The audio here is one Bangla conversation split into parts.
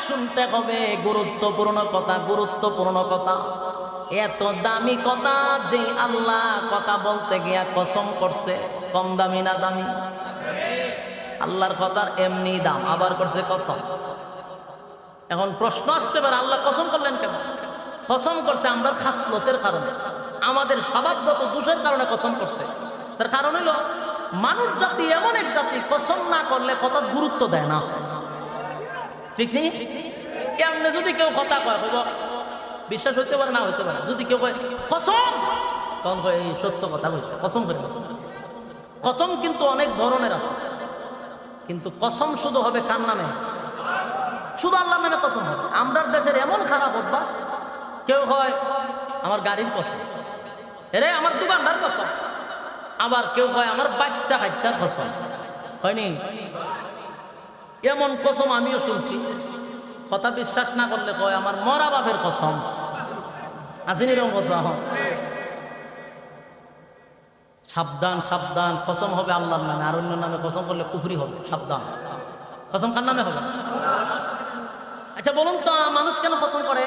শুনতে হবে, গুরুত্বপূর্ণ কথা, গুরুত্বপূর্ণ কথা, এত দামি কথা যে আল্লাহ কথা বলতে গিয়া কসম করছে। কম দামি না দামি? আল্লাহর কথার এমনি দাম, আবার করছে কসম। এখন প্রশ্ন আসতে পারে, আল্লাহ কসম করলেন কেন? কসম করছে আমরা খাসলতের কারণে, আমাদের স্বভাবগত দোষের কারণে কসম করছে। তার কারণ হলো মানুষ জাতি এমন এক জাতি, কসম না করলে কথা গুরুত্ব দেয় না। ঠিক নেই? এমনি যদি কেউ কথা কয়, বিশ্বাস হইতে পারে, না হইতে পারে। যদি কেউ কয় কসম, তখন কয় এই সত্য কথা বলছে, কসম করে বলছে। কসম কিন্তু অনেক ধরনের আছে, কিন্তু কসম শুধু হবে কার নামে? শুধু আল্লাহর নামে কসম হবে। আমরা দেশের এমন খারাপ অভ্যাস, কেউ হয় আমার গাড়ির কসম, এরে আমার দোকানদার কসম, আবার কেউ হয় আমার বাচ্চা কাচ্চার কসম। হয়নি? এমন কসম আমিও শুনছি, কথা বিশ্বাস না করলে কয় আমার মরা বাপের কসম। আসেনি এরকম কসম? সাবধান সাবধান, কসম হবে আল্লাহর নামে, আর অন্য নামে কসম করলে কুফরি হবে। সাবধান, কসম কার নামে হবে? আচ্ছা বলুন তো, মানুষ কেন কসম করে?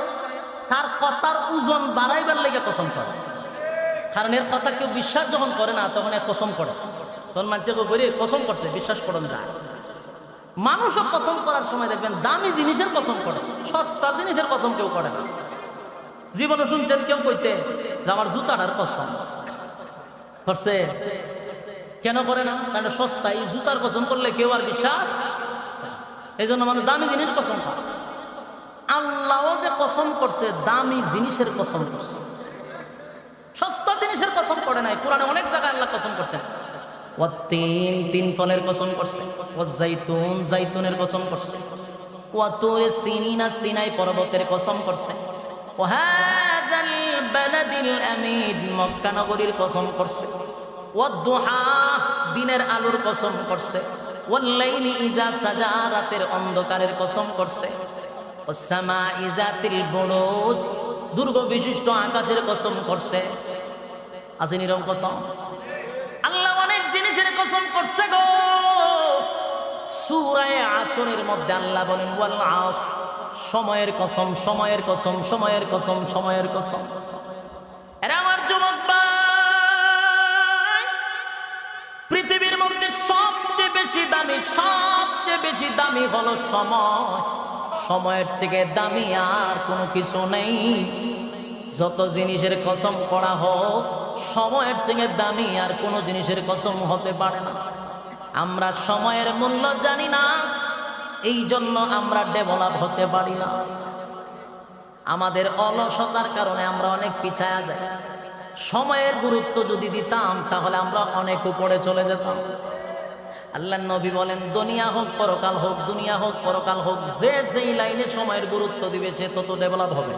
তার কথার ওজন বাড়াইবার লেগে কসম করে। কারণ এর কথা কেউ বিশ্বাস যখন করে না, তখন এ কসম করে, তখন মানুষকে বলি কসম করছে, বিশ্বাস করুন যায়। মানুষও কসম করার সময় দেখবেন দামি জিনিসের কসম করে, সস্তা জিনিসের কসম কেউ করে না। জীবনে শুনছেন কেউ কইতে যে আমার জুতাটার কসম করছে? কেন করে না? কারণ সস্তা, এই জুতার কসম করলে কেউ আর বিশ্বাস, এই জন্য মানুষ দামি জিনিস কসম করে। আল্লাহও যে কসম করছে, দামি জিনিসের কসম করছে, সস্তা জিনিসের কসম করে নাই। কোরআনে অনেক জায়গায় আল্লাহ কসম করছেন। ওয়াত্তিন, তিন ফলের কসম করছে। ওয়াজ্জাইতুন, জাইতুনের কসম করছে। ওয়াতুরে সিনিনা, সিনাই পর্বতের কসম করছে। ওয়াহাযাল বালাদিল আমিন, মক্কা নগরীর কসম করছে। ওয়াদ্দুহা, দিনের আলোর কসম করছে। ওয়াল্লাইলি ইযা সাজা, রাতের অন্ধকারের কসম করছে। ওয়াসসামাই যাতিল বুরুজ, দুর্গ বিশিষ্ট আকাশের কসম করছে। আসেনি এরকম কসম? আল্লাহ অনেক জিনিসের কসম করছে গো। সূরা আসরের মধ্যে আল্লাহ বলেন ওয়াল আসর, সময়ের কসম, সময়ের কসম, সময়ের কসম, সময়ের কসম। এরা আমার যুবক ভাই, পৃথিবীর মধ্যে সবচেয়ে বেশি দামি, সবচেয়ে বেশি দামি হলো সময়। সময়ের থেকে দামি আর কোনো কিছু নেই। যত জিনিসের কসম করা হোক, সময়ের থেকে দামি আর কোনো জিনিসের কসম হতে পারে না। আমরা সময়ের মূল্য জানি না, এই জন্য আমরা ডেভেলপ হতে পারি না। আমাদের অলসতার কারণে আমরা অনেক পিছায়া যাই। সময়ের গুরুত্ব যদি দিতাম, তাহলে আমরা অনেক উপরে চলে যেতাম। আল্লাহ নবী বলেন, দুনিয়া হোক পরকাল হোক, দুনিয়া হোক পরকাল হোক, যে যেই লাইনে সময়ের গুরুত্ব দিবে সে তত ডেভেলপ হবে।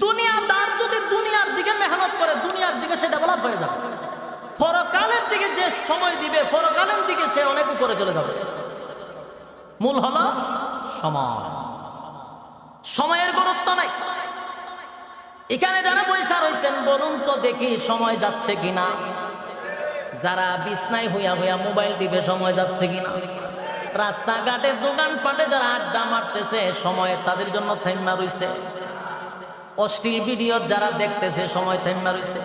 দুনিয়াদার যদি দুনিয়ার দিকে মেহনত করে, দুনিয়ার দিকে সে ডেভেলপ হয়ে যাবে। পরকালের দিকে যে সময় দিবে, পরকালের দিকে সে অনেক উপরে চলে যাবে। মূল হলো সময়, সময়ের গুরুত্ব নাই। এখানে যারা পয়সা রয়েছেন, বলুন তো দেখি সময় যাচ্ছে কিনা? যারা বিছনায় হইয়া হইয়া মোবাইল টিপে সময় যাচ্ছে কিনা? রাস্তাঘাটে দোকানপাটে যারা আড্ডা মারতেছে, সময় তাদের জন্য থেমা রইছে। অশ্লীল ভিডিও যারা দেখতেছে, সময় থেমা রইছে।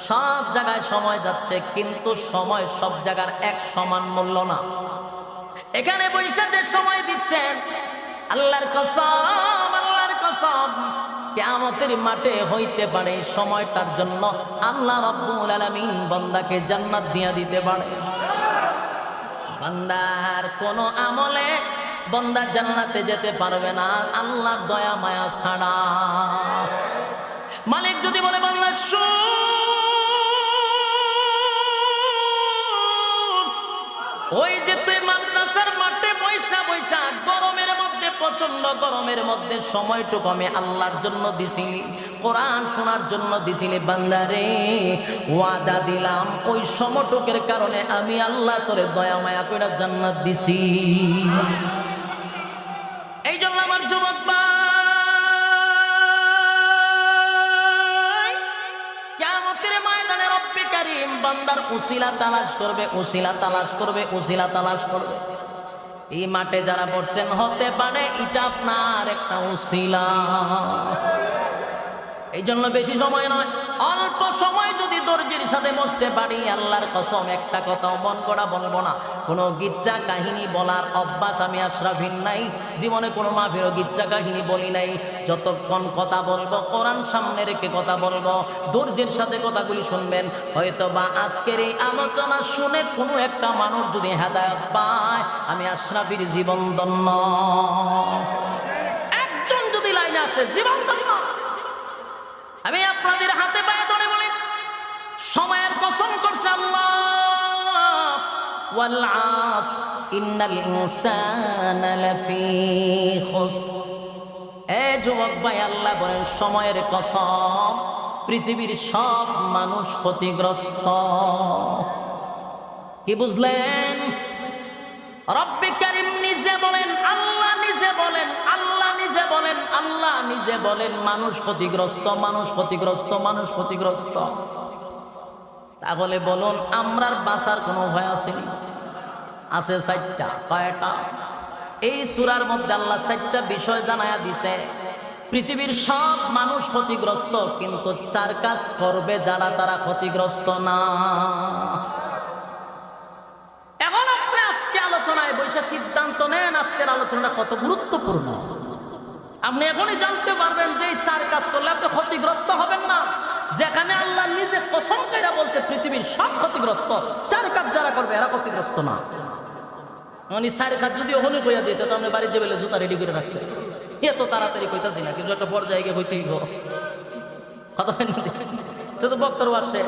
সব জায়গায় সময় যাচ্ছে, কিন্তু সময় সব জায়গার এক সমান মূল্য না। এখানে পয়সা যে সময় দিচ্ছেন, আল্লাহর কসম, আল্লাহর কসম, কিয়ামতের মাঠে হইতে পারে সময়টার জন্য আল্লাহ রাব্বুল আলামিন বান্দাকে জান্নাত দিয়া দিতে পারে। বান্দার কোন আমলে বান্দা জান্নাতে যেতে পারবে না আল্লাহর দয়া মায়া ছাড়া। মালিক যদি বলে বান্দা ওই যে তুই মাদ্রাসার মাঠে বৈশা বৈশা গরমের মধ্যে, প্রচন্ড গরমের মধ্যে সময়টুকু আমি আল্লাহর জন্য দিছিলি, কোরআন শোনার জন্য দিছিলি, বান্দারে ওয়াদা দিলাম ওই সময়টুকের কারণে আমি আল্লাহ তোরে দয়া মায়া করে জান্নাত দিছি। এই জন্য আমার যুবক বান্দার উসিলা তালাশ করবে, উসিলা তালাশ করবে, উসিলা তালাশ করবে। এই মাঠে যারা বসছেন হতে পারে এটা আপনার একটা উসিলা। এই জন্য বেশি সময় নয়, অল্প সময় যদি ধৈর্যের সাথে বসতে পারি, আল্লাহর কসম একটা কথাও মন করা বলবো না। কোনো গিচ্ছা কাহিনী বলার অভ্যাস আমি আশরাফির নাই, জীবনে কোনো মাফিরও গিচ্ছা কাহিনী বলি নাই। যতক্ষণ কথা বলবো কোরআন সামনে রেখে কথা বলবো, ধৈর্যের সাথে কথাগুলি শুনবেন। হয়তো বা আজকের এই আলোচনা শুনে কোনো একটা মানুষ যদি হেদায়েত পায়, আমি আশরাফির জীবন ধন্য। একজন যদি লাইনে আসে জীবন ধন্য। আমি আপনাদের হাতে পায়ে ধরে বলি, সময়ের কসম করছে আল্লাহ, ওয়াল আসর ইন্নাল ইনসানা লাফি খুসর। এ যুবক ভাই, আল্লাহ বলেন সময়ের কসম, পৃথিবীর সব মানুষ ক্ষতিগ্রস্ত। কি বুঝলেন? রব্বে কারীম নিজে বলেন, আল্লাহ নিজে বলেন, আল্লাহ নিজে বলেন, আল্লাহ নিজে বলেন মানুষ ক্ষতিগ্রস্ত, মানুষ ক্ষতিগ্রস্ত, মানুষ ক্ষতিগ্রস্ত। তাহলে বলুন আমরার বাঁচার কোনো ভয় আসেনি? আছে চারটা। কয়টা? এই সূরার মধ্যে আল্লাহ চারটা বিষয় জানায়া দিছে। পৃথিবীর সব মানুষ ক্ষতিগ্রস্ত, কিন্তু চার কাজ করবে যারা তারা ক্ষতিগ্রস্ত না। এখন আপনি আজকে আলোচনায় বসে সিদ্ধান্ত নেন আজকের আলোচনাটা কত গুরুত্বপূর্ণ। আপনি এখনই জানতে পারবেন যে এই চার কাজ করলে আপনি ক্ষতিগ্রস্ত হবেন না। যেখানে আল্লাহ নিজে কসম কইরা বলছে পৃথিবীর সব ক্ষতিগ্রস্ত, চার কাজ যারা করবে এরা ক্ষতিগ্রস্ত না। মানে চার কাজ যদি ওখানে কইয়া দিতে তো আপনি বাড়িতে বেলে জুতা রেডি করে রাখছে, এত তাড়াতাড়ি কইতাছি না, কিছু একটা পর্যায়ে গিয়ে হইতেই কথা তো বক্তব্য আসছে।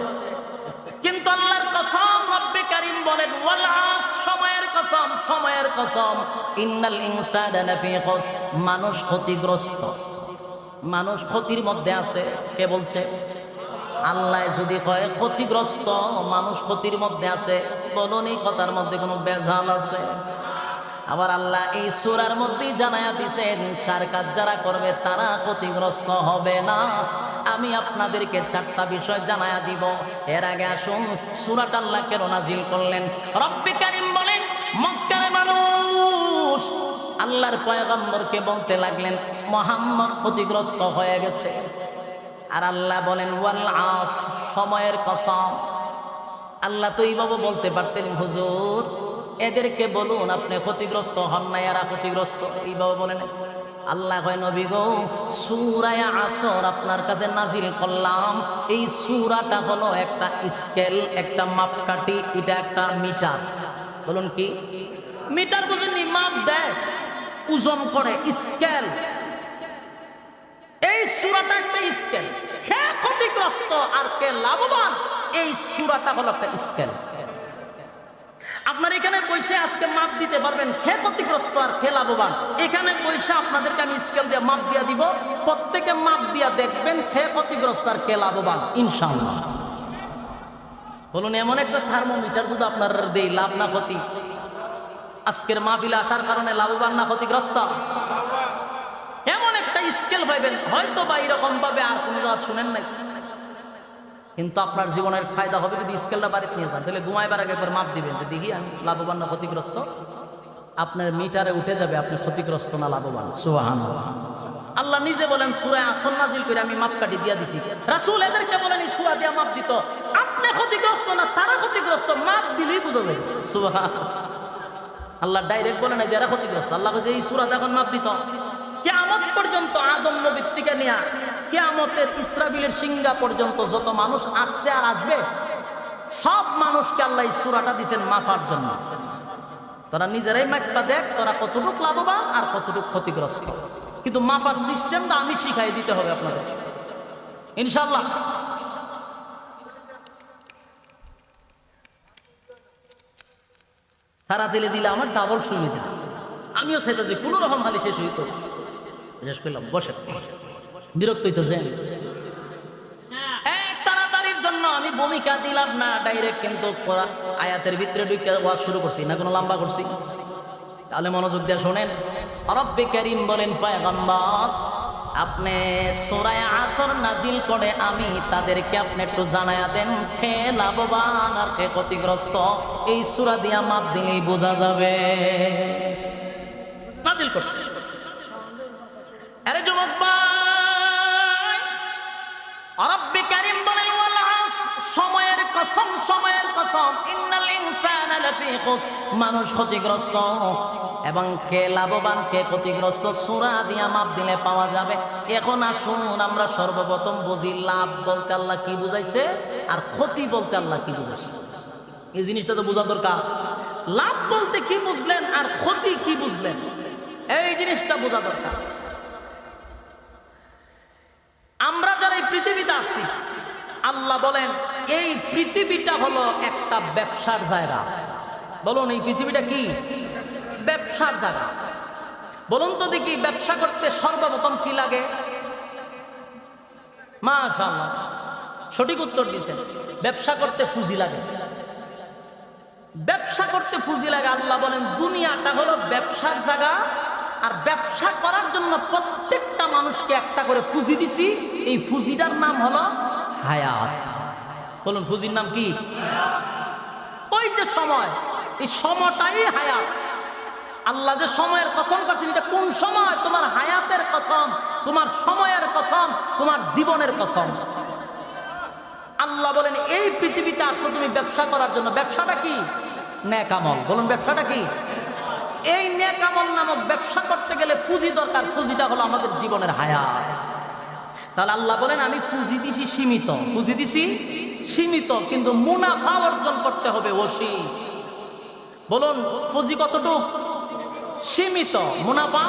কিন্তু আল্লাহর কসম, রব্বে কারীম বলেন ওয়াল আসর, সময়ের কসম, সময়ের কসম, ইন্নাল ইনসানা লাফি খুসর, মানুষ ক্ষতিগ্রস্ত, মানুষ ক্ষতির মধ্যে আছে। কে বলছে? আল্লাহ যদি কয় ক্ষতিগ্রস্ত, মানুষ ক্ষতির মধ্যে আছে, বলুন এই কথার মধ্যে কোনো বেজাল আছে? আবার আল্লাহ এই সূরার মধ্যেই জানায়া দিয়েছেন চার কাজ যারা করবে তারা ক্ষতিগ্রস্ত হবে না। আমি আপনাদেরকে চারটা বিষয় জানায়া দিব। এর আগে আসুন সূরাটা আল্লাহ কেন নাজিল করলেন। রব্বে কারীম বলেন মক্কার মানুষ আল্লাহর পয়গম্বরকে বলতে লাগলেন মুহাম্মদ ক্ষতিগ্রস্ত হয়ে গেছে। আর আল্লাহ বলেন ওয়াল আসর, সময়ের কসম। আল্লাহ তো এইভাবে বলতে পারতেন হুজুর এদেরকে বলুন আপনি ক্ষতিগ্রস্ত হন না, এরা ক্ষতিগ্রস্ত, এইভাবে বলেন। আল্লাহ কয় নবী গো, সূরা আসর আপনার কাছে নাজিল করলাম। এই সূরাটা হলো একটা স্কেল, একটা মাপকাঠি, এটা একটা মিটার। বলুন কি মিটার? বুঝেননি? মাপ দেয়, ওজন করে, স্কেল। এই সূরাটা একটা স্কেল। কে ক্ষতিগ্রস্ত আর কে লাভবান, এই সূরাটা হলো একটা স্কেল। আপনার এখানে বসে আজকে মাপ দিতে পারবেন কে ক্ষতিগ্রস্ত আর কে লাভবান। এখানে বসে আপনাদেরকে আমি স্কেল দিয়ে মাপ দিয়ে দিব, প্রত্যেকে মাপ দিয়ে দেখবেন কে ক্ষতিগ্রস্ত আর কে লাভবান ইনশাআল্লাহ। বলুন এমন একটা থার্মোমিটার যদি আপনার দেই, লাভ না ক্ষতি? আজকের মাহফিলে আসার কারণে লাভবান না ক্ষতিগ্রস্ত? এমন একটা স্কেল পাইবেন, হয়তো বা এরকম ভাবে আর কোনো জায়গা শুনেন নাই, কিন্তু আপনার জীবনের ফায়দা হবে যদি স্কেলটা বাড়িতে নিয়ে যান। তাহলে ঘুমাইবার আগে একবার মাপ দিবেন যে দেখি আমি লাভবান না ক্ষতিগ্রস্ত। আপনার মিটারে উঠে যাবে আপনি ক্ষতিগ্রস্ত না লাভবান। সুবহানাল্লাহ। আল্লাহ নিজে বলেন সূরা আসর নাজিল করে আমি মাপকাঠি দিয়া দিছি। রাসূল এদেরকে বলেন এই সূরা দিয়া মাপ দিত। আপনি ক্ষতিগ্রস্ত না তারা ক্ষতিগ্রস্ত, মাপ দিলেই বোঝা যাবে। সুবহানাল্লাহ। আল্লাহ ডাইরেক্ট বলেন এই যারা ক্ষতিগ্রস্ত। আল্লাহ যে এই সূরা যখন মাপ দিত, কিয়ামত পর্যন্ত আদম নবীর থেকে নিয়ে কিয়ামতের ইসরাফিলের সিংহা পর্যন্ত যত মানুষ আসছে আর আসবে, সব মানুষকে আল্লাহ এই সূরাটা দিয়েছেন মাপার জন্য। তোরা নিজেরাই মাপটা দেখ তোরা কতটুকু লাভবান আর কতটুকু ক্ষতিগ্রস্ত। কিন্তু মাপার সিস্টেমটা আমি শিখাই দিতে হবে আপনাদের ইনশাআল্লাহ। তাড়াতাড়ি দিলে আমার ডাবল সুবিধা, আমিও সেটা যে কোনো রকম হালি শেষ হইতো। বিশেষ করলাম বসে বিরক্ত হইতেছে তাড়াতাড়ির জন্য আমি ভূমিকা দিলাম না ডাইরেক্ট, কিন্তু আয়াতের ভিতরে ঢুকে ওয়াজ শুরু করছি না, কোনো লম্বা করছি। তাহলে মনোযোগ দিয়ে শোনেন। রব্বে কারীম বলেন পয়গম্বর আপনি সূরা আসর নাজিল করে আমি তাদেরকে আপনি একটু জানায়া দেন কে লাভবান আর কে ক্ষতিগ্রস্ত। এই সূরা দিয়া মাপ দিলেই বোঝা যাবে। নাজিল করছে। আরে যুবক ভাই, রব্বে কারীম বলেন ওয়াল আসর, সময়ের কসম, সময়ের কসম, ইন্নাল ইনসানা লাফি খুসর, মানুষ ক্ষতিগ্রস্ত। এবং কে লাভবান কে ক্ষতিগ্রস্ত সূরা দিয়া মাপ দিলে পাওয়া যাবে। এখন আসুন আমরা সর্বপ্রথম বুঝি লাভ বলতে আল্লাহ কি বুঝাইছে আর ক্ষতি বলতে আল্লাহ কি বুঝাইছে। এই জিনিসটা তো বোঝা দরকার। লাভ বলতে কি বুঝলেন আর ক্ষতি কি বুঝলেন, এই জিনিসটা বোঝা দরকার। আমরা যারা এই পৃথিবীতে আসি, আল্লাহ বলেন এই পৃথিবীটা হলো একটা ব্যবসার জায়গা। বলুন এই পৃথিবীটা কি? ব্যবসার জায়গা। বলুন তো দেখি ব্যবসা করতে সর্বপ্রথম কি লাগে? মাশাআল্লাহ, সঠিক উত্তর দিয়েছেন। ব্যবসা করতে পুঁজি লাগে। ব্যবসা করতে পুঁজি লাগে। আল্লাহ বলেন দুনিয়াটা হলো ব্যবসার জায়গা, আর ব্যবসা করার জন্য প্রত্যেকটা মানুষকে একটা করে পুঁজি দিছি। এই পুঁজিটার নাম হলো হায়াত। বলুন পুঁজির নাম কি? ওই যে সময়, এই সময়টাই হায়াত। আল্লাহ যে সময়ের কসম করছেন, এটা কোন সময়? তোমার হায়াতের কসম, তোমার সময়ের কসম, তোমার জীবনের কসম। আল্লাহ বলেন এই পৃথিবীতে আসছো তুমি ব্যবসা করার জন্য। ব্যবসাটা কি? নেক আমল। বলুন ব্যবসাটা কি? এই নেক আমল নামক ব্যবসা করতে গেলে পুঁজি দরকার। পুঁজিটা হলো আমাদের জীবনের হায়াত। তাহলে আল্লাহ বলেন আমি পুঁজি দিছি সীমিত, পুঁজি দিছি সীমিত, কিন্তু মুনাফা অর্জন করতে হবে অসীম। বলুন পুঁজি কতটুক? সীমিত, মুনাফা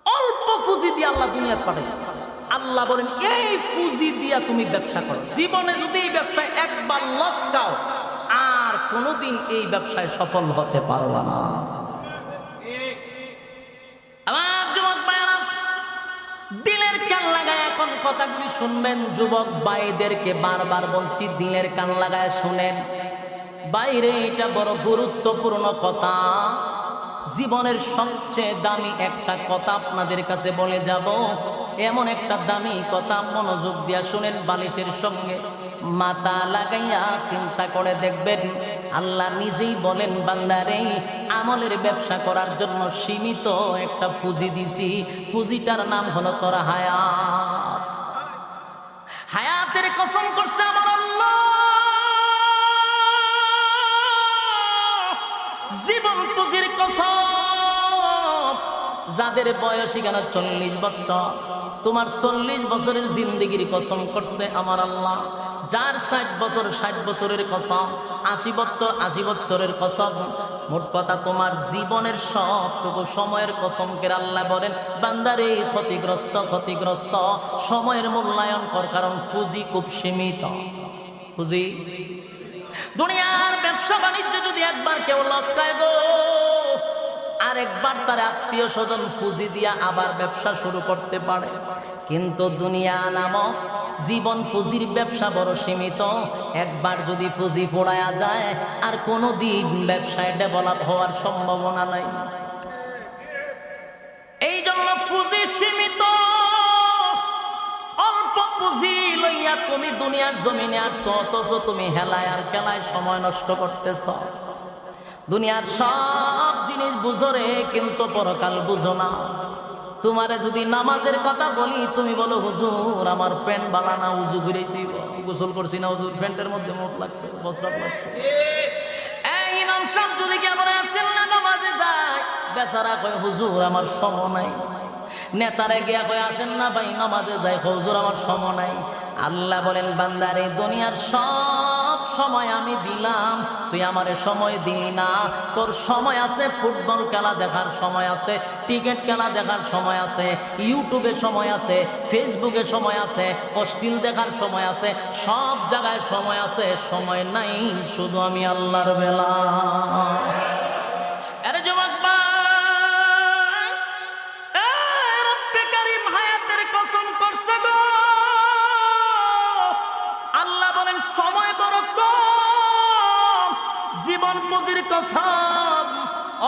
অল্প। পুঁজি দিয়ে আল্লাহ দুনিয়াতে পাঠাইছে। আল্লাহ বলেন এই পুঁজি দিয়া তুমি ব্যবসা করো। জীবনে যদি এই ব্যবসায় একবার লস খাও আর কোনোদিন এই ব্যবসায় সফল হতে পারবা না। আমার যুবক ভাইরা দিলের কান লাগায় এখন কথাগুলি শুনবেন। যুবক ভাইদেরকে বারবার বলছি দিলের কান লাগায় শুনেন। বাইরে এটা বড় গুরুত্বপূর্ণ কথা। জীবনের সবচেয়ে দামি একটা কথা আপনাদের কাছে বলে যাব। এমন একটা দামি কথা, মনোযোগ দিয়া শুনেন, বালিশের সঙ্গে মাথা লাগাইয়া চিন্তা করে দেখবেন। আল্লাহ নিজেই বলেন বান্দারে আমলের ব্যবসা করার জন্য সীমিত একটা পুঁজি দিছি। পুঁজিটার নাম হলো তোর হায়াত। হায়াতের কসম করছে আমার আল্লাহ। জীবন পুঁজির কসম। যাদের বয়স এখানে 40 বছর, তোমার 40 বছরের জিন্দেগির কসম করছে আমার আল্লাহ। যার 60 বছর 60 বছরের কসম, 80 বছর 80 বছরের কসম। মোট কথা তোমার জীবনের সবটুকু সময়ের কসম করে আল্লাহ বলেন বান্দারে ক্ষতিগ্রস্ত, ক্ষতিগ্রস্ত। সময়ের মূল্যায়ন কর, কারণ পুঁজি খুব সীমিত। পুঁজি, দুনিয়ার ব্যবসা বাণিজ্য যদি একবার কেউ লস খায় গো, আরেকবার তার আত্মীয় স্বজন পুঁজি দিয়া আবার ব্যবসা শুরু করতে পারে। কিন্তু দুনিয়া নামক জীবন পুঁজির ব্যবসা বড় সীমিত। একবার যদি পুঁজি ফোড়ায়া যায় আর কোনো দিন ব্যবসায় ডেভেলপ হওয়ার সম্ভাবনা নাই। এই জন্য পুঁজি সীমিত। অল্প পুঁজি লইয়া তুমি দুনিয়ার জমিনে আসছো, অথচ তুমি হেলায় আর খেলায় সময় নষ্ট করতেছ। দুনিয়ার সব জিনিস বুঝো রে, কিন্তু পরকাল বুঝো না। তোমারে যদি নামাজের কথা বলি, তুমি বলো হুজুর আমার প্যান্ট বালা না, উজু ঘুরে গোসল করছি না হুজুর, প্যান্টের মধ্যে মুখ লাগছে, বস্ত্রাপ লাগছে। এই ইমাম সাহেব যদি কেমন আসেন না নামাজে যায়, বেচারা কয় হুজুর আমার সময় নাই। নেতারে গিয়া কয় আসেন না ভাই নামাজে যায়, হুজুর আমার সময় নাই। আল্লাহ বলেন বান্দারে দুনিয়ার সব সময় আমি দিলাম, তুই আমারে সময় দিলি না। তোর সময় আছে ফুটবল খেলা দেখার সময় আছে, ক্রিকেট খেলা দেখার সময় আছে, ইউটিউবে সময় আছে, ফেসবুকে সময় আছে, অশ্লীল দেখার সময় আছে, সব জায়গায় সময় আছে। সময় নাই শুধু আমি আল্লাহর বেলা। আরে যুবক ভাই, রব্বে কারীম হায়াতের কসম করছে গো। আল্লাহ বলেন সময় বড় কম, জীবন পুঁজির কসম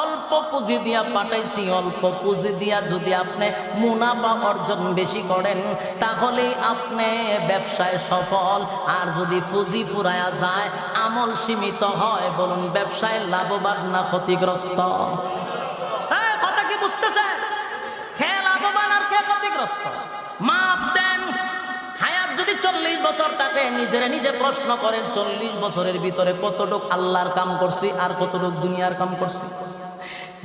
অল্প পুঁজি দিয়া পাঠাইছি, অল্প পুঁজি দিয়া যদি আপনি মুনাফা অর্জন বেশি করেন তাহলেই আপনি ব্যবসায় সফল। আর যদি পুঁজি ফুরায়া যায়, আমল সীমিত হয়, বলুন ব্যবসায় লাভবান না ক্ষতিগ্রস্ত? হ্যাঁ, কথা কি বুঝতেছেন? খেয়ে লাভবান আর খেয়ে ক্ষতিগ্রস্ত? মাপ দেন। হায়াত যদি 40 বছর থাকে, নিজে প্রশ্ন করেন 40 বছরের ভিতরে কতটুক আল্লাহর কাম করছি আর কতটুক দুনিয়ার কাম করছি।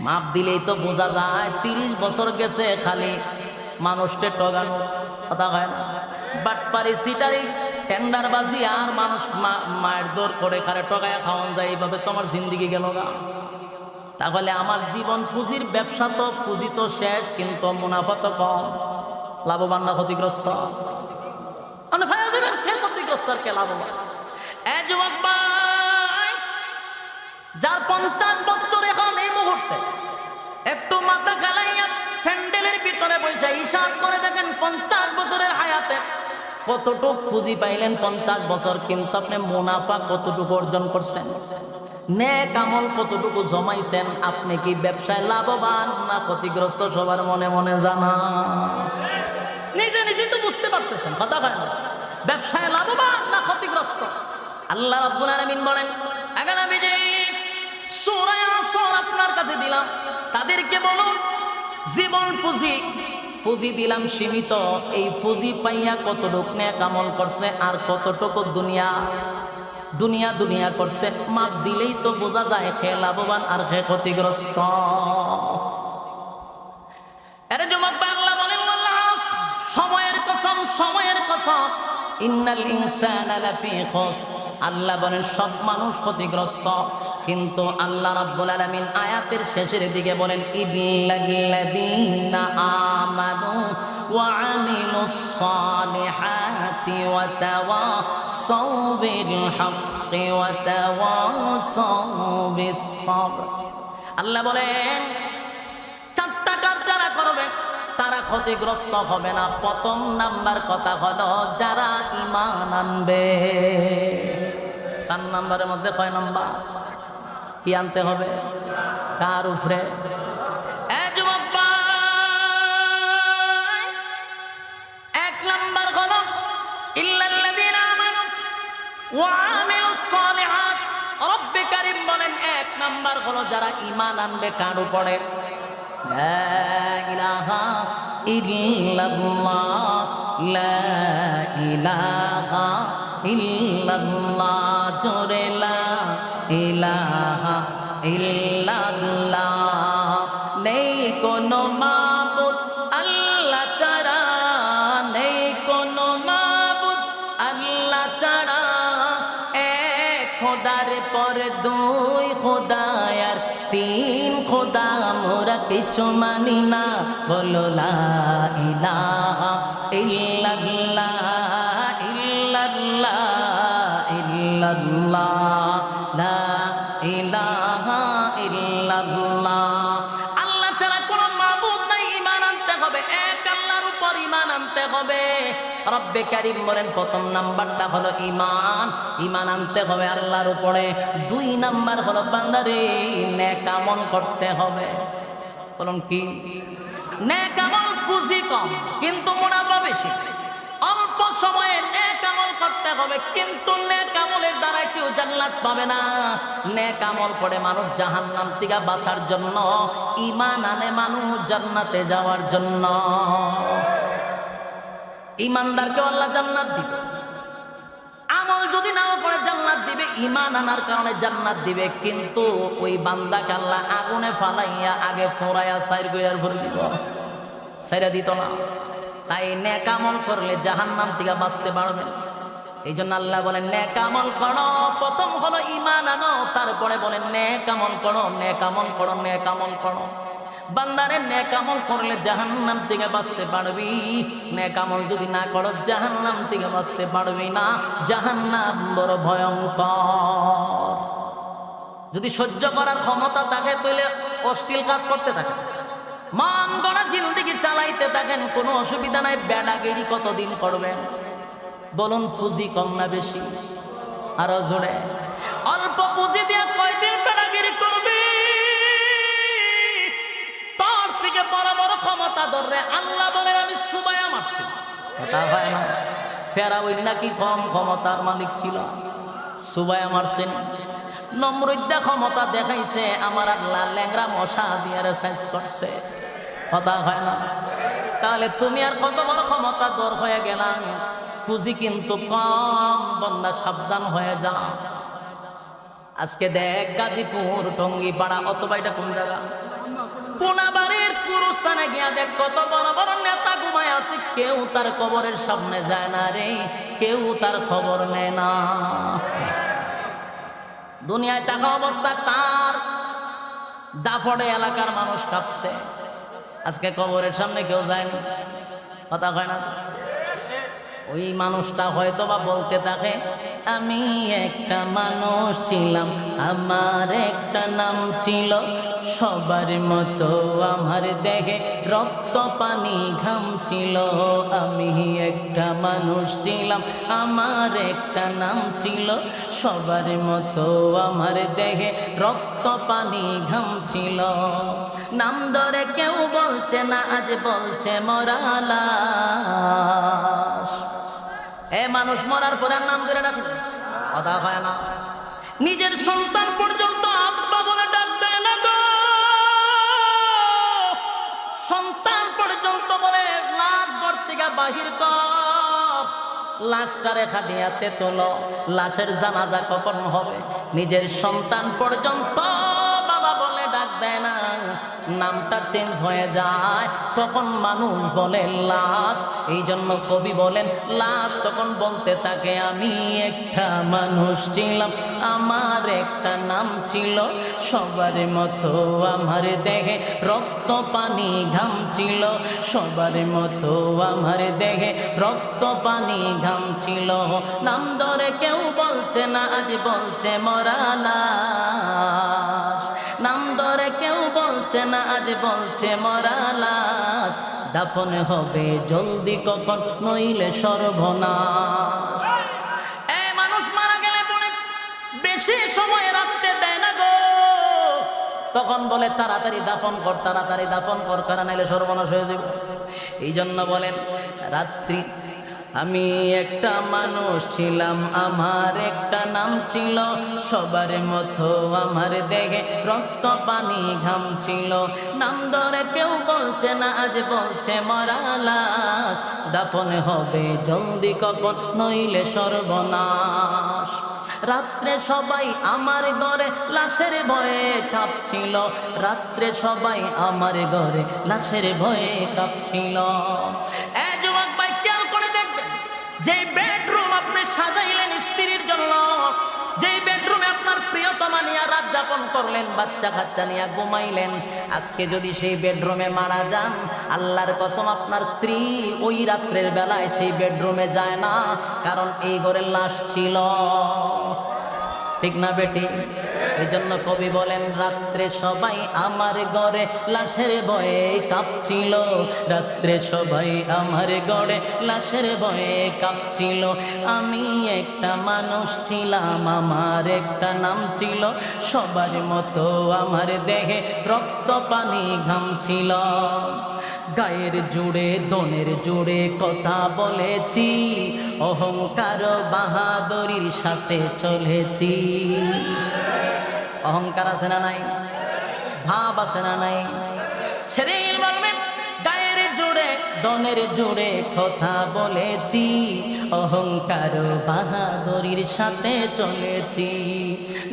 মাপ দিলেই তো বোঝা যায় 30 বছর গেছে খালি মানুষকে টগানো, কথা হয় না, বাটপারি সিটারি টেন্ডারবাজি আর মানুষ মায়ের দৌড় করে খারে টগায়া খাওয়ান যায়, এইভাবে তোমার জিন্দিগি গেল না। তাহলে আমার জীবন পুঁজির ব্যবসা তো পুঁজি তো শেষ, কিন্তু মুনাফা তো কম। লাভবান না ক্ষতিগ্রস্ত? ক্ষতিগ্রস্ত আর কে লাভবান? যুবক ভাই, যার 50 বছর এখন এই মুহূর্তে একটু মাথা খেলাইয়া প্যান্ডেলের ভিতরে বসে হিসাব করে দেখেন 50 বছরের হায়াতে কতটুক পুঁজি পাইলেন 50 বছর, কিন্তু আপনি মুনাফা কতটুকু অর্জন করছেন, নেক আমল কতটুকু জমাইছেন, আপনি কি ব্যবসায় লাভবান না ক্ষতিগ্রস্ত? সবার মনে মনে জানা, নিজে তো বুঝতে পারতেছেন, কথা হয় না, ব্যবসায় লাভবান না ক্ষতিগ্রস্ত? আল্লাহ রাব্বুল আলামিন বলেন, আগে নবীজি সূরা আসর আপনার কাছে দিলাম, তাদেরকে বলুন জীবন পুঁজি দিলাম সীমিত, এই পুঁজি পাইয়া কতটুকু নেক আমল করছে আর কতটুকু দুনিয়া করছে। মাপ দিলেই তো বোঝা যায় খেয়ে লাভবান আর খেয়ে ক্ষতিগ্রস্ত। আরে যুবক, বাংলা বলেন সময়ের কসম ইন্নাল ইনসানা লাফি খুসর। আল্লাহ বলেন সব মানুষ ক্ষতিগ্রস্ত, কিন্তু আল্লাহ রাব্বুল আলামিন আয়াতের শেষের দিকে বলেন ইল্লাল্লাযীনা আমানু ওয়া আমিলুস সালিহাতি ওয়া তাওয়াসাউ বিল হাক্কি ওয়া তাওয়াসাউ বিস সাবর। আল্লাহ বলেন 4টা কাজ যারা করবে তারা ক্ষতিগ্রস্ত হবে না। প্রথম নাম্বার কথা হলো যারা ঈমান আনবে। 4 নাম্বারের মধ্যে কয় নাম্বার? কি আনতে হবে? কার উপরে? যুবক ভাই, 1 নাম্বার হলো ইল্লাল্লাযীনা আমানু ওয়া আমিলুস সালিহাত। রব্বে কারীম বলেন 1 নাম্বার হলো যারা ঈমান আনবে। কার উপরে? লা ইলাহা ইল্লাল্লাহ, লা ইলাহা ইল্লাল্লাহ, জোরে লা ইলাহা ইল্লাল্লাহ। নেই কোনো মাবুদ আল্লাহ ছাড়া, নেই কোনো মাবুদ আল্লাহ ছাড়া, এক খোদার পর 2 খোদা আর 3 খোদা মোরা কিছু মানি না। বলো লা ইলাহা ইল্লাল্লাহ, ইল্লাল্লাহ, ইল্লাল্লাহ, লা ইলাহা ইল্লাল্লাহ। আল্লাহ ছাড়া কোনো মাবুদ নাই, ঈমান আনতে হবে, এক আল্লাহর উপর ঈমান আনতে হবে। রব্বে কারীম বলেন প্রথম নাম্বারটা হলো ঈমান আনতে হবে আল্লাহর উপরে। 2 নাম্বার হলো বান্দারে নেক আমল করতে হবে। বলুন কি? নেক আমল পুঁজি কম কিন্তু মুনাফা বেশি। অল্প সময়ে নেক আমল করতে হবে, কিন্তু নেক আমলের দ্বারা কেউ জান্নাত পাবে না। নেক আমল করে মানুষ জাহান্নাম থেকে বাঁচার জন্য, ঈমান আনে মানুষ জান্নাতে যাওয়ার জন্য। ঈমানদারকে আল্লাহ জান্নাত দিবে। আমল যদি নাও করে জান্নাত দিবে, ঈমান আনার কারণে জান্নাত দিবে, কিন্তু ওই বান্দাকে আল্লাহ আগুনে ফালাইয়া আগে ফোড়াইয়া সাইর গইয়ার ভরে দিব, সাইরা দিত না। তাই নেক আমল করলে জাহান্নাম থেকে বাঁচতে পারবে। এই জন্য আল্লাহ বলেন নেক আমল করো। প্রথম হলো ঈমান আনো, তারপরে বলেন নেক আমল করো, নেক আমল করো, নেক আমল করো। বান্দারে নেক আমল করলে জাহান্নাম থেকে বাঁচতে পারবি, নেক আমল যদি না করো জাহান্নাম থেকে বাঁচতে পারবি না। জাহান্নাম বড় ভয়ঙ্কর। যদি সহ্য করার ক্ষমতা থাকে তাহলে অশ্লীল কাজ করতে থাকে, মান গড়া জিন্দেগি চালাইতে থাকেন, কোনো অসুবিধা নাই। বেড়াগিরি কতদিন করবেন? বলুন পুঁজি কম না বেশি? আরো জোরে। অল্প পুঁজি দিয়ে কয়দিন বেড়াগিরি করবি? ক্ষমতা ধরে আল্লাহ বলেন আমি সুবায়া মারছি, কথা হয় না। ফেরাউন নাকি কম ক্ষমতার মালিক ছিল, সুবায়া মারছেন। নমরুদ্দা ক্ষমতা দেখাইছে, আমার আল্লাহ ল্যাংরা মশা দিয়ে সাইজ করছে, কথা হয় না। তাহলে তুমি আর কত বড় ক্ষমতা দর হয়ে গেলাম, পুঁজি কিন্তু কম, বন্দা সাবধান হয়ে যা। আজকে দেখ গাজীপুর টঙ্গিপাড়া অথবা এটা কোন জায়গা, কোনাবাড়ির কুরুস্থানে গিয়া দেখ কত বড় বড় নেতা ঘুমায় আছে, কেউ তার কবরের সামনে যায় না রে, কেউ তার খবর নেয় না। দুনিয়ায় টাকা অবস্থা তার, দাফড়ে এলাকার মানুষ কাঁপছে, আজকে কবরের সামনে কেউ যায়নি, কথা কয় না। ওই মানুষটা হয়তো বা বলতে থাকে আমি একটা মানুষ ছিলাম, আমার একটা নাম ছিল, সবার মতো আমার দেহে রক্ত পানি ঘাম ছিল। আমি একটা মানুষ ছিলাম, আমার একটা নাম ছিল, সবার মতো আমার দেহে রক্ত পানি ঘাম ছিল। নাম ধরে কেউ বলছে না, আজ বলছে মরা লাশ। এ মানুষ মরার পরে নাম ধরে ডাকে, কথা হয় না। নিজের সন্তান পর্যন্ত আব্বা বলে ডাক দেয় না গো, সন্তান পর্যন্ত বলে লাশ ঘর থেকে বাহির কর, লাশটা রেখা দিয়াতে তোলো, লাশের জানাজা কখন হবে। নিজের সন্তান পর্যন্ত বাবা বলে ডাক দেয় না, নামটা চেঞ্জ হয়ে যায়, তখন মানুষ বলে লাশ। এই জন্য কবি বলেন লাশ তখন বলতে থাকে আমি একটা মানুষ ছিলাম, আমার একটা নাম ছিল, সবার মতো আমার দেহে রক্ত পানি ঘাম ছিল, সবার মতো আমার দেহে রক্ত পানি ঘাম ছিল। নাম ধরে কেউ বলছে না, আজ বলছে মরা লাশ। নাম ধরে কেউ বলছে না, আজ বলছে মরা লাশ। দাফন হবে জলদি কখন, নইলে সর্বনাশ। এ মানুষ মারা গেলে বলে বেশি সময় রাখতে দেয় না গো, তখন বলে তাড়াতাড়ি দাফন কর, তাড়াতাড়ি দাফন কর, কারণ নাইলে সর্বনাশ হয়ে যাবে। এই জন্য বলেন রাত্রি আমি একটা মানুষ ছিলাম, আমার একটা নাম ছিল, সবার মতো আমার দেহে রক্ত পানি ঘাম ছিল। নাম ধরে কেউ বলছে না, আজ বলছে মরা লাশ। দাফন হবে জলদি কখন, নইলে সর্বনাশ। রাত্রে সবাই আমার ঘরে লাশের ভয়ে কাঁপছিল, রাত্রে সবাই আমার ঘরে লাশের ভয়ে কাঁপছিল। যুবক ভাই খেয়াল করে দেখবেন, যে বেডরুম আপনি সাজাইলেন স্ত্রীর জন্য, যেই বেডরুমে আপনার প্রিয়তমা নিয়ে রাত যাপন করলেন, বাচ্চা কাচ্চা নিয়ে ঘুমাইলেন, আজকে যদি সেই বেডরুমে মারা যান, আল্লাহর কসম আপনার স্ত্রী ওই রাত্রের বেলায় সেই বেডরুমে যায় না, কারণ এই ঘরে লাশ ছিল, ঠিক না বেটি? এই জন্য কবি বলেন রাত্রে সবাই আমার ঘরে লাশের ভয়ে কাঁপছিল, রাত্রে সবাই আমার ঘরে লাশের ভয়ে কাঁপছিল। আমি একটা মানুষ ছিলাম, আমার একটা নাম ছিল, সবার মতো আমার দেহে রক্ত পানি ঘাম ছিল। গায়ের জুড়ে দনের জুড়ে কথা বলেছি, অহংকার বাহাদুরির সাথে চলেছি। অহংকার আছে না নাই? ভাব আছে না নাই? সেদিন বলবেন গায়ের জুড়ে দনের জুড়ে কথা বলেছি, অহংকার বাহাদুরির সাথে চলেছি।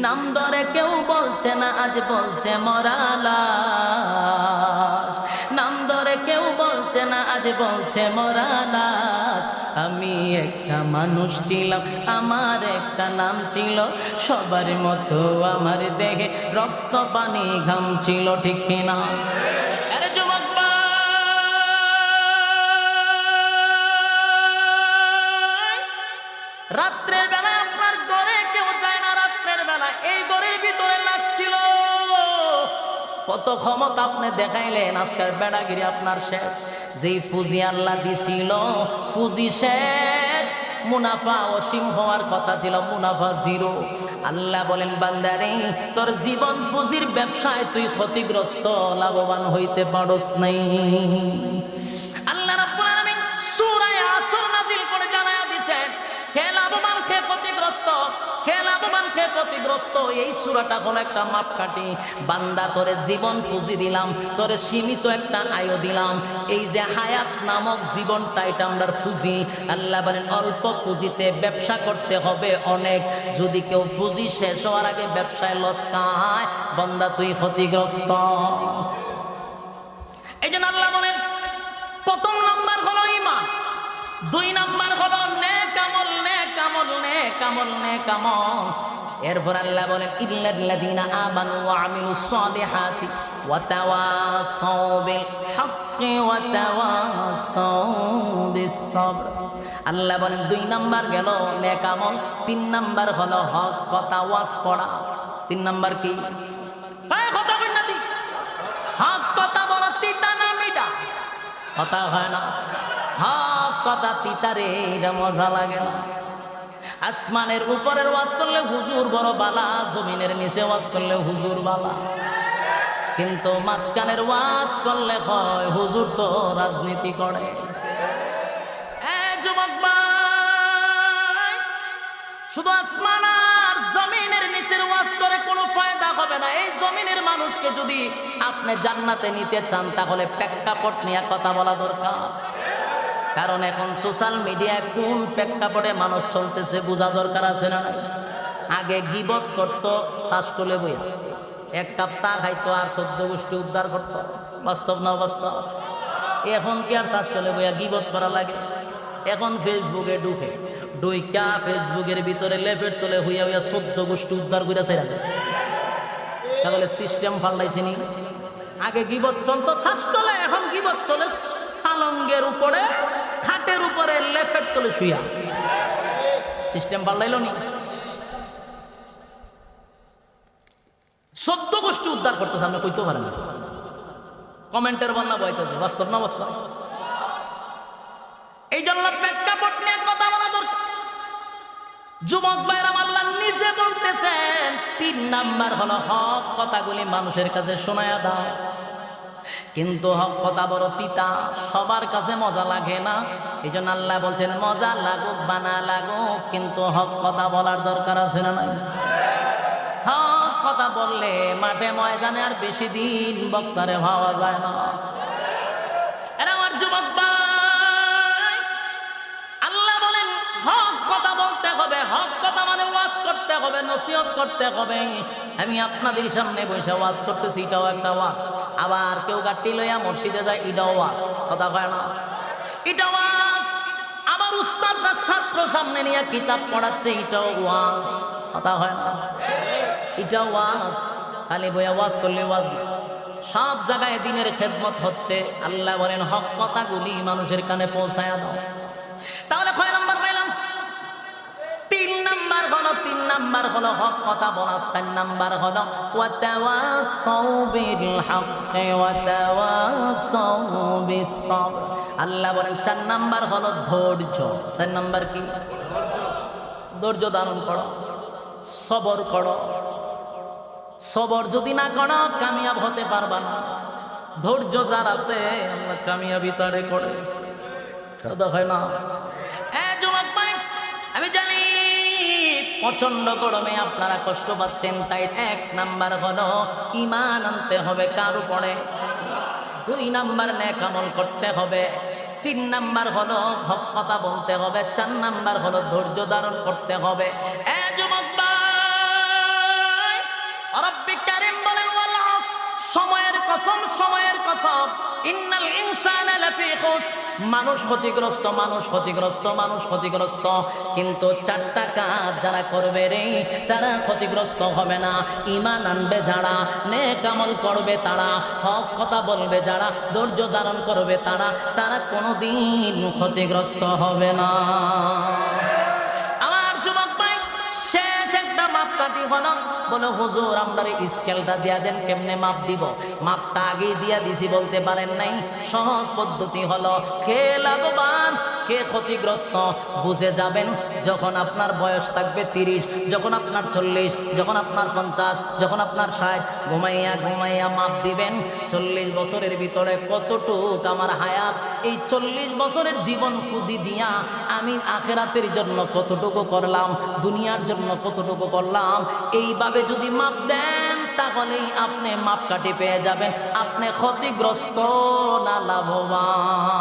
নাম ধরে কেউ বলছে না, আজ বলছে মরা লাশ। নাম ধরে কেউ বলছে না, আজ বলছে মরা লাশ। আমি একটা মানুষ ছিলাম, আমার একটা নাম ছিল, সবার মতো আমার দেহে রক্ত পানি ঘাম ছিল, ঠিক কিনা? আরে যুবক রাত্রের বেলায় আপনার ঘরে কেউ যায় না, রাত্রের বেলায় এই ঘরের ভিতরে লাশ ছিল। কত ক্ষমতা আপনি দেখাইলেন, আজকের বেড়াগিরি আপনার শেষ। যেই ফুজি আল্লাহ দিছিল ফুজি শেষ, মুনাফা অসীম হওয়ার কথা ছিল, মুনাফা জিরো। আল্লাহ বলেন বান্দারে তোর জীবন পুঁজির ব্যবসায় তুই ক্ষতিগ্রস্ত, লাভবান হইতে পারস নাই। আল্লাহ রাব্বুল আলামিন সূরা আসর নাযিল করে জানায়া দিয়েছেন কে লাভবান কে ক্ষতিগ্রস্ত, কে লাভবান কে ক্ষতিগ্রস্ত। এই সূরাটা হলো একটা মাপকাঠি। বান্দা তোরে জীবন পুঁজি দিলাম, তোরে সীমিত একটা আয়ু দিলাম, এই যে হায়াত নামক জীবনটা এটা আমরা পুঁজি। আল্লাহ বলেন অল্প পুঁজিতে ব্যবসা করতে হবে অনেক। যদি কেউ পুঁজি শেষ হওয়ার আগে ব্যবসায় লস খায়, বান্দা তুই ক্ষতিগ্রস্ত। এই জন্য আল্লাহ বলেন প্রথম নাম্বার হলো ঈমান, দুই নাম্বার হলো নেক আমল, নেক আমল, নেক আমল, নেক আমল। এরপর আল্লাহ বলেন ইল্লাল্লাযীনা আমানু ওয়া আমিলুস সালিহাতি ওয়া তাওয়াসাউ বিল হাক্কি ওয়া তাওয়াসাউ বিস সাবর। আল্লাহ বলেন দুই নাম্বার গেল নেক আমল, তিন নাম্বার হলো হক কথা ওয়াজ করা। তিন নাম্বার কি? কথা বল না, হক কথা বলা তিতা না মিঠা? কথা হয় না, হক কথা তিতারে, এটা মজা লাগে না। আসমানের উপরের ওয়াজ করলে হুজুর বড় বালা, জমিনের নিচে ওয়াজ করলে হুজুর বালা। কিন্তু মাঝখানের ওয়াজ করলে হয় হুজুর তো রাজনীতি করে। যুবক ভাই, শুধু আসমান আর জমিনের নিচের ওয়াজ করে কোনো ফায়দা হবে না। এই জমিনের মানুষকে যদি আপনি জান্নাতে নিতে চান, তাহলে প্রেক্ষাপট নিয়ে কথা বলা দরকার। কারণ এখন সোশ্যাল মিডিয়ায় কোন প্রেক্ষাপটে মানুষ চলতেছে বোঝা দরকার আছে না? আগে গিবত করতো শ্বাস করলে বইয়া, এক কাপ চা খাইতো আর 14 গোষ্ঠী উদ্ধার করতো। বাস্তব না বাস্তব? এখন কি আর শ্বাস করলে বইয়া গিবত করা লাগে? এখন ফেসবুকে ঢুকে ডুইকা ফেসবুকের ভিতরে লেফের তোলে হইয়া হইয়া 14 গোষ্ঠী উদ্ধার করে ছেড়া দিয়েছে। তাহলে সিস্টেম পাল্টাইছে নি? আগে গিবত চলতো শ্বাস তোলে, এখন গিবত চলে পালঙ্গের উপরে, খাটের উপরে, লেফের তোলে শুইয়া। সিস্টেম পাল্টাইলো নি? 14 গোষ্ঠী উদ্ধার করতেছে, আপনি কইতেও পারেন না। কমেন্টের বন্যা বইতেছে। বাস্তব না বাস্তব? এই জন্য প্রেক্ষাপট নিয়ে কথা বলা দরকার। যুবক ভাইরা আল্লাহ নিজে বলতেছেন 3 নাম্বার হলো হক কথাগুলি মানুষের কাছে শোনায়া দাও। কিন্তু হক কথা বড় তিতা, সবার কাছে মজা লাগে না। এই জন্য আল্লাহ বলছেন মজা লাগুক বা না লাগুক, কিন্তু হক কথা বলার দরকার আছে না নাই? হক কথা বললে মাঠে ময়দানে আর বেশি দিন বক্তারে ভাবা যায় না। এরা আমার যুবক ভাই, আল্লাহ বলেন হক কথা বলতে হবে। হক কথা মানে ওয়াজ করতে হবে, নসিহত করতে হবে। আমি আপনাদের সামনে বসে ওয়াজ করতেছি, এটাও একটা ওয়াজ। আবার কেউ গাড়ি লইয়া মসজিদে যায়, এটাও ওয়াজ। কথা কয় না? এটা ওয়াজ। আবার উস্তাদরা ছাত্র সামনে নিয়ে কিতাব পড়াচ্ছে, এটাও ওয়াজ। কথা হয় না? এটাও ওয়াজ। খালি বইয়া ওয়াজ করলে ওয়াজ? সব জায়গায় দিনের খেদমত হচ্ছে। আল্লাহ বলেন হক কথাগুলি মানুষের কানে পৌঁছায়া দাও। তাহলে কয় নাম্বার পাইলাম? 3 নাম্বার হলো, 3 নাম্বার হলো হক কথা বলা। 4 নাম্বার হলো ওয়া তাওয়াসাউ বিল হাক্কি ওয়া তাওয়াসাউ বিস সাবর। আল্লাহ বলেন 4 নাম্বার হলো ধৈর্য। 4 নাম্বার কি? ধৈর্য ধারণ করো, সবর করো। সবর যদি না করো কামিয়াব হতে পারবা না। ধৈর্য যার আছে আল্লাহ কামিয়াবি তারে করে। কথা হয় না? যুবক ভাই, আমি জানি প্রচন্ড গরমে আপনারা কষ্ট পাচ্ছেন, তাই 1 নাম্বার হলো ঈমান আনতে হবে কার উপরে। 2 নাম্বার নেক আমল করতে হবে। 3 নাম্বার হলো হক কথা বলতে হবে। 4 নাম্বার হলো ধৈর্য ধারণ করতে হবে। যুবক ভাই, রব্বি কারীম বলেন ওয়াল আসর, সময়ের কসম, সময়ের কসম, ইন্নাল ইনসানা লাফি খুসর। মানুষ ক্ষতিগ্রস্ত, মানুষ ক্ষতিগ্রস্ত, মানুষ ক্ষতিগ্রস্ত। কিন্তু 4টা কাজ যারা করবে রে, তারা ক্ষতিগ্রস্ত হবে না। ঈমান আনবে যারা, নেক আমল করবে তারা, হক কথা বলবে যারা, ধৈর্য ধারণ করবে তারা, তারা কোনোদিন ক্ষতিগ্রস্ত হবে না। আমার যুবক ভাই, শেষ একটা মাপকাঠি হলো, বলে হুজুর আমরা স্কেলটা দিয়া দেন, কেমনে মাপ দিব? মাপটা আগেই দিয়া দিছি বলতে পারেন নাই। সহজ পদ্ধতি হলো কে লাভবান কে ক্ষতিগ্রস্ত বুঝে যাবেন যখন আপনার বয়স থাকবে 30, যখন আপনার 40, যখন আপনার 50, যখন আপনার 60। ঘুমাইয়া ঘুমাইয়া মাপ দিবেন 40 বছরের ভিতরে কতটুক আমার হায়াত, এই 40 বছরের জীবন পুঁজি দিয়া আমি আখিরাতের জন্য কতটুকু করলাম, দুনিয়ার জন্য কতটুকু করলাম। এইভাবে যদি মাপ দেন তাহলেই আপনি মাপকাঠি পেয়ে যাবেন। আপনি ক্ষতিগ্রস্ত না লাভবান।